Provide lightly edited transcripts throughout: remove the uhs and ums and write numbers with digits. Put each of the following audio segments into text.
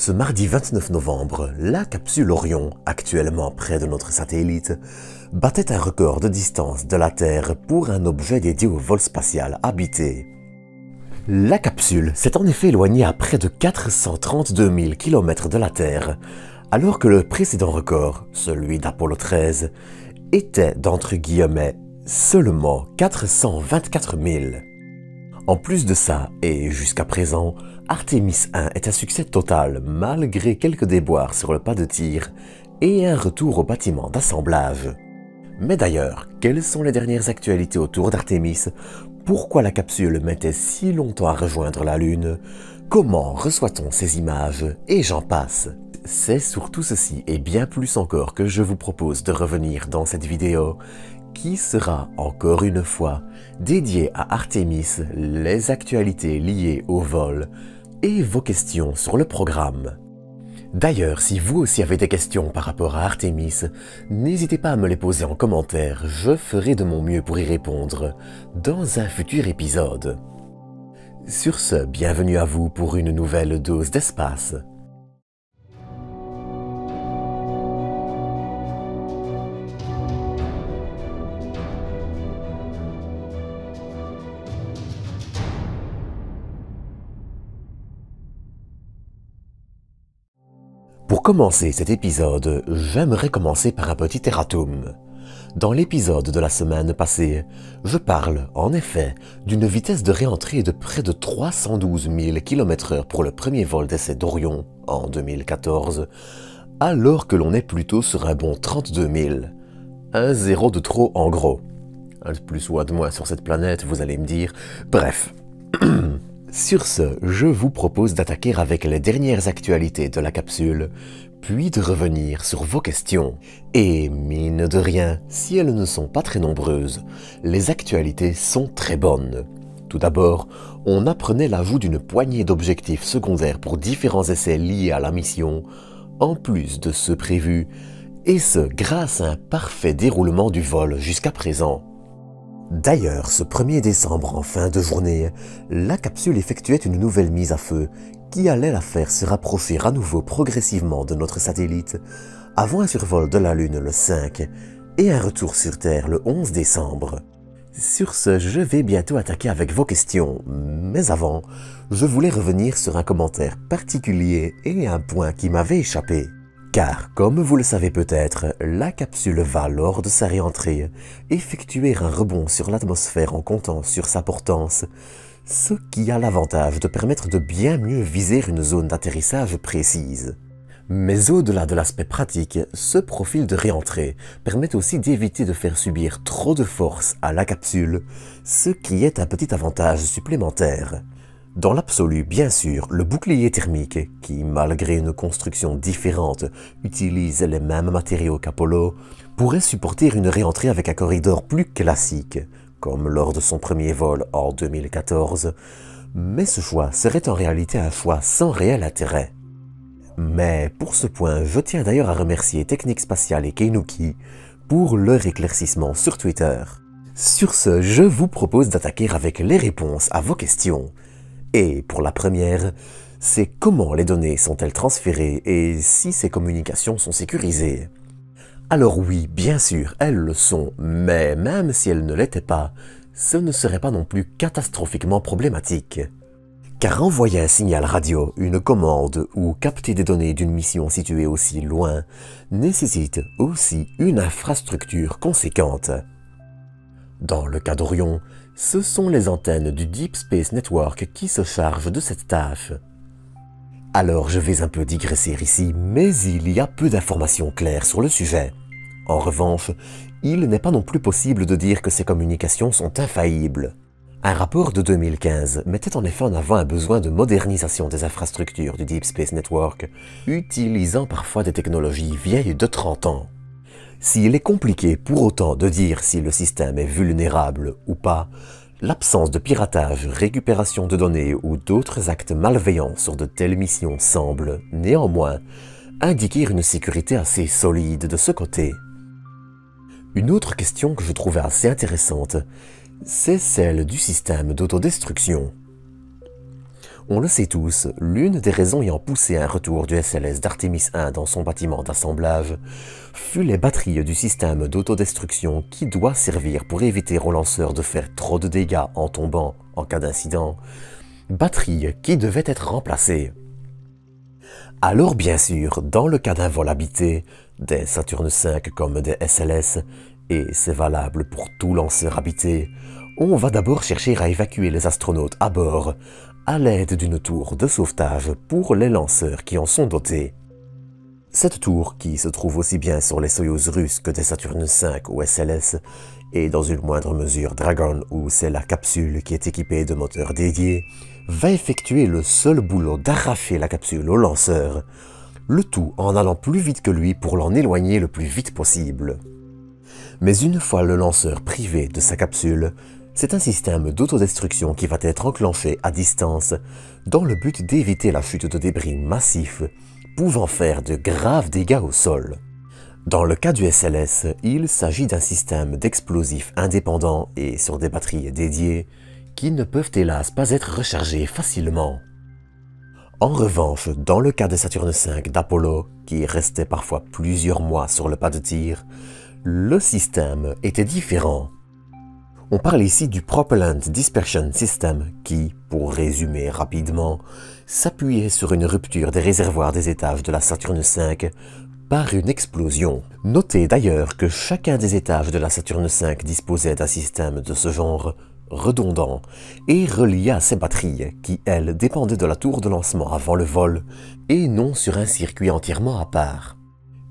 Ce mardi 29 novembre, la capsule Orion, actuellement près de notre satellite, battait un record de distance de la Terre pour un objet dédié au vol spatial habité. La capsule s'est en effet éloignée à près de 432 000 km de la Terre, alors que le précédent record, celui d'Apollo 13, était d'entre guillemets seulement 424 000. En plus de ça, et jusqu'à présent, Artemis 1 est un succès total malgré quelques déboires sur le pas de tir et un retour au bâtiment d'assemblage. Mais d'ailleurs, quelles sont les dernières actualités autour d'Artemis? Pourquoi la capsule mettait si longtemps à rejoindre la Lune? Comment reçoit-on ces images? Et j'en passe. C'est sur tout ceci et bien plus encore que je vous propose de revenir dans cette vidéo qui sera, encore une fois, dédiée à Artemis, les actualités liées au vol et vos questions sur le programme. D'ailleurs, si vous aussi avez des questions par rapport à Artemis, n'hésitez pas à me les poser en commentaire, je ferai de mon mieux pour y répondre dans un futur épisode. Sur ce, bienvenue à vous pour une nouvelle dose d'espace. Pour commencer cet épisode, j'aimerais commencer par un petit erratum. Dans l'épisode de la semaine passée, je parle, en effet, d'une vitesse de réentrée de près de 312 000 km/h pour le premier vol d'essai d'Orion, en 2014, alors que l'on est plutôt sur un bon 32 000. Un zéro de trop en gros. Un de plus ou un de moins sur cette planète, vous allez me dire. Bref. Sur ce, je vous propose d'attaquer avec les dernières actualités de la capsule, puis de revenir sur vos questions. Et mine de rien, si elles ne sont pas très nombreuses, les actualités sont très bonnes. Tout d'abord, on apprenait l'ajout d'une poignée d'objectifs secondaires pour différents essais liés à la mission, en plus de ceux prévus, et ce grâce à un parfait déroulement du vol jusqu'à présent. D'ailleurs, ce 1er décembre en fin de journée, la capsule effectuait une nouvelle mise à feu qui allait la faire se rapprocher à nouveau progressivement de notre satellite avant un survol de la Lune le 5 et un retour sur Terre le 11 décembre. Sur ce, je vais bientôt attaquer avec vos questions, mais avant, je voulais revenir sur un commentaire particulier et un point qui m'avait échappé. Car, comme vous le savez peut-être, la capsule va, lors de sa réentrée, effectuer un rebond sur l'atmosphère en comptant sur sa portance, ce qui a l'avantage de permettre de bien mieux viser une zone d'atterrissage précise. Mais au-delà de l'aspect pratique, ce profil de réentrée permet aussi d'éviter de faire subir trop de force à la capsule, ce qui est un petit avantage supplémentaire. Dans l'absolu, bien sûr, le bouclier thermique, qui malgré une construction différente utilise les mêmes matériaux qu'Apollo, pourrait supporter une réentrée avec un corridor plus classique, comme lors de son premier vol en 2014, mais ce choix serait en réalité un choix sans réel intérêt. Mais pour ce point, je tiens d'ailleurs à remercier Technique Spatiale et Keinuki pour leur éclaircissement sur Twitter. Sur ce, je vous propose d'attaquer avec les réponses à vos questions. Et pour la première, c'est comment les données sont-elles transférées et si ces communications sont sécurisées? Alors oui, bien sûr, elles le sont, mais même si elles ne l'étaient pas, ce ne serait pas non plus catastrophiquement problématique. Car envoyer un signal radio, une commande ou capter des données d'une mission située aussi loin nécessite aussi une infrastructure conséquente. Dans le cas d'Orion, ce sont les antennes du Deep Space Network qui se chargent de cette tâche. Alors je vais un peu digresser ici, mais il y a peu d'informations claires sur le sujet. En revanche, il n'est pas non plus possible de dire que ces communications sont infaillibles. Un rapport de 2015 mettait en effet en avant un besoin de modernisation des infrastructures du Deep Space Network, utilisant parfois des technologies vieilles de 30 ans. S'il est compliqué pour autant de dire si le système est vulnérable ou pas, l'absence de piratage, récupération de données ou d'autres actes malveillants sur de telles missions semble, néanmoins, indiquer une sécurité assez solide de ce côté. Une autre question que je trouvais assez intéressante, c'est celle du système d'autodestruction. On le sait tous, l'une des raisons ayant poussé un retour du SLS d'Artemis 1 dans son bâtiment d'assemblage fut les batteries du système d'autodestruction qui doit servir pour éviter au lanceur de faire trop de dégâts en tombant en cas d'incident, batteries qui devaient être remplacées. Alors bien sûr, dans le cas d'un vol habité, des Saturn V comme des SLS, et c'est valable pour tout lanceur habité, on va d'abord chercher à évacuer les astronautes à bord à l'aide d'une tour de sauvetage pour les lanceurs qui en sont dotés. Cette tour, qui se trouve aussi bien sur les Soyouz russes que des Saturn V ou SLS, et dans une moindre mesure Dragon où c'est la capsule qui est équipée de moteurs dédiés, va effectuer le seul boulot d'arracher la capsule au lanceur, le tout en allant plus vite que lui pour l'en éloigner le plus vite possible. Mais une fois le lanceur privé de sa capsule, c'est un système d'autodestruction qui va être enclenché à distance dans le but d'éviter la chute de débris massifs pouvant faire de graves dégâts au sol. Dans le cas du SLS, il s'agit d'un système d'explosifs indépendants et sur des batteries dédiées qui ne peuvent hélas pas être rechargés facilement. En revanche, dans le cas des Saturn V d'Apollo, qui restaient parfois plusieurs mois sur le pas de tir, le système était différent. On parle ici du Propellant Dispersion System qui, pour résumer rapidement, s'appuyait sur une rupture des réservoirs des étages de la Saturn V par une explosion. Notez d'ailleurs que chacun des étages de la Saturn V disposait d'un système de ce genre redondant et relié à ses batteries qui, elles, dépendaient de la tour de lancement avant le vol et non sur un circuit entièrement à part.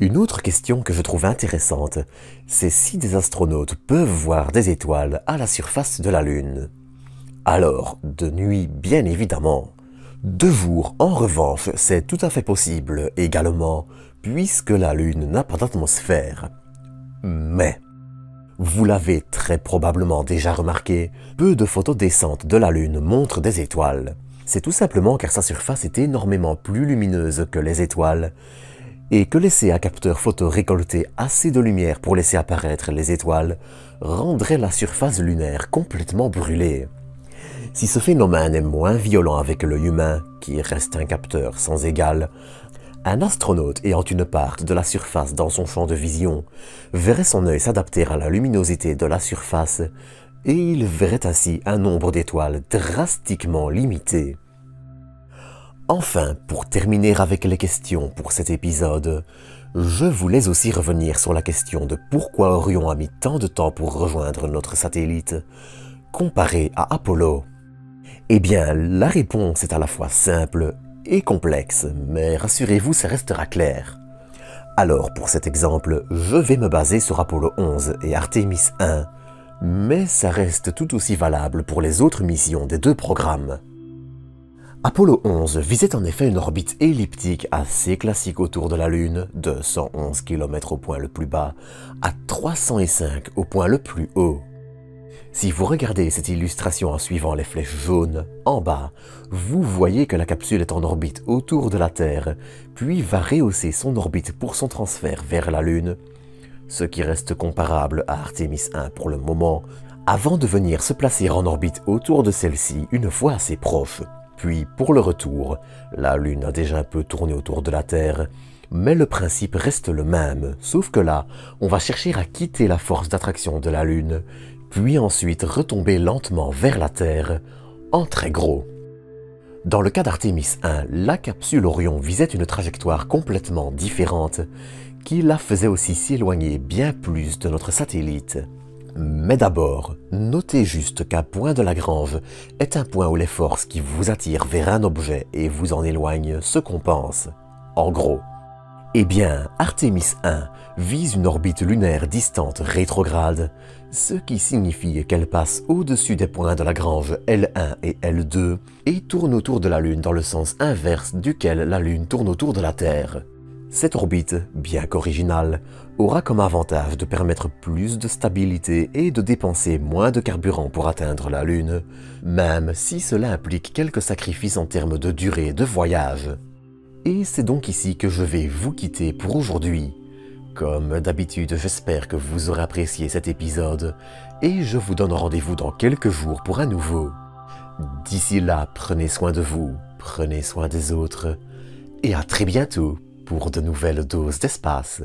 Une autre question que je trouve intéressante, c'est si des astronautes peuvent voir des étoiles à la surface de la Lune. Alors, de nuit bien évidemment. De jour, en revanche, c'est tout à fait possible également, puisque la Lune n'a pas d'atmosphère. Mais, vous l'avez très probablement déjà remarqué, peu de photos décentes de la Lune montrent des étoiles. C'est tout simplement car sa surface est énormément plus lumineuse que les étoiles, et que laisser un capteur photo récolter assez de lumière pour laisser apparaître les étoiles rendrait la surface lunaire complètement brûlée. Si ce phénomène est moins violent avec l'œil humain, qui reste un capteur sans égal, un astronaute ayant une part de la surface dans son champ de vision verrait son œil s'adapter à la luminosité de la surface et il verrait ainsi un nombre d'étoiles drastiquement limité. Enfin, pour terminer avec les questions pour cet épisode, je voulais aussi revenir sur la question de pourquoi Orion a mis tant de temps pour rejoindre notre satellite, comparé à Apollo. Eh bien, la réponse est à la fois simple et complexe, mais rassurez-vous, ça restera clair. Alors, pour cet exemple, je vais me baser sur Apollo 11 et Artemis 1, mais ça reste tout aussi valable pour les autres missions des deux programmes. Apollo 11 visait en effet une orbite elliptique assez classique autour de la Lune, de 111 km au point le plus bas à 305 au point le plus haut. Si vous regardez cette illustration en suivant les flèches jaunes, en bas, vous voyez que la capsule est en orbite autour de la Terre, puis va rehausser son orbite pour son transfert vers la Lune, ce qui reste comparable à Artemis 1 pour le moment, avant de venir se placer en orbite autour de celle-ci une fois assez proche. Puis, pour le retour, la Lune a déjà un peu tourné autour de la Terre, mais le principe reste le même, sauf que là, on va chercher à quitter la force d'attraction de la Lune, puis ensuite retomber lentement vers la Terre, en très gros. Dans le cas d'Artemis 1, la capsule Orion visait une trajectoire complètement différente, qui la faisait aussi s'éloigner bien plus de notre satellite. Mais d'abord, notez juste qu'un point de Lagrange est un point où les forces qui vous attirent vers un objet et vous en éloignent se compensent. En gros. Eh bien, Artemis 1 vise une orbite lunaire distante rétrograde, ce qui signifie qu'elle passe au-dessus des points de Lagrange L1 et L2 et tourne autour de la Lune dans le sens inverse duquel la Lune tourne autour de la Terre. Cette orbite, bien qu'originale, aura comme avantage de permettre plus de stabilité et de dépenser moins de carburant pour atteindre la Lune, même si cela implique quelques sacrifices en termes de durée de voyage. Et c'est donc ici que je vais vous quitter pour aujourd'hui. Comme d'habitude, j'espère que vous aurez apprécié cet épisode et je vous donne rendez-vous dans quelques jours pour un nouveau. D'ici là, prenez soin de vous, prenez soin des autres, et à très bientôt pour de nouvelles doses d'espace.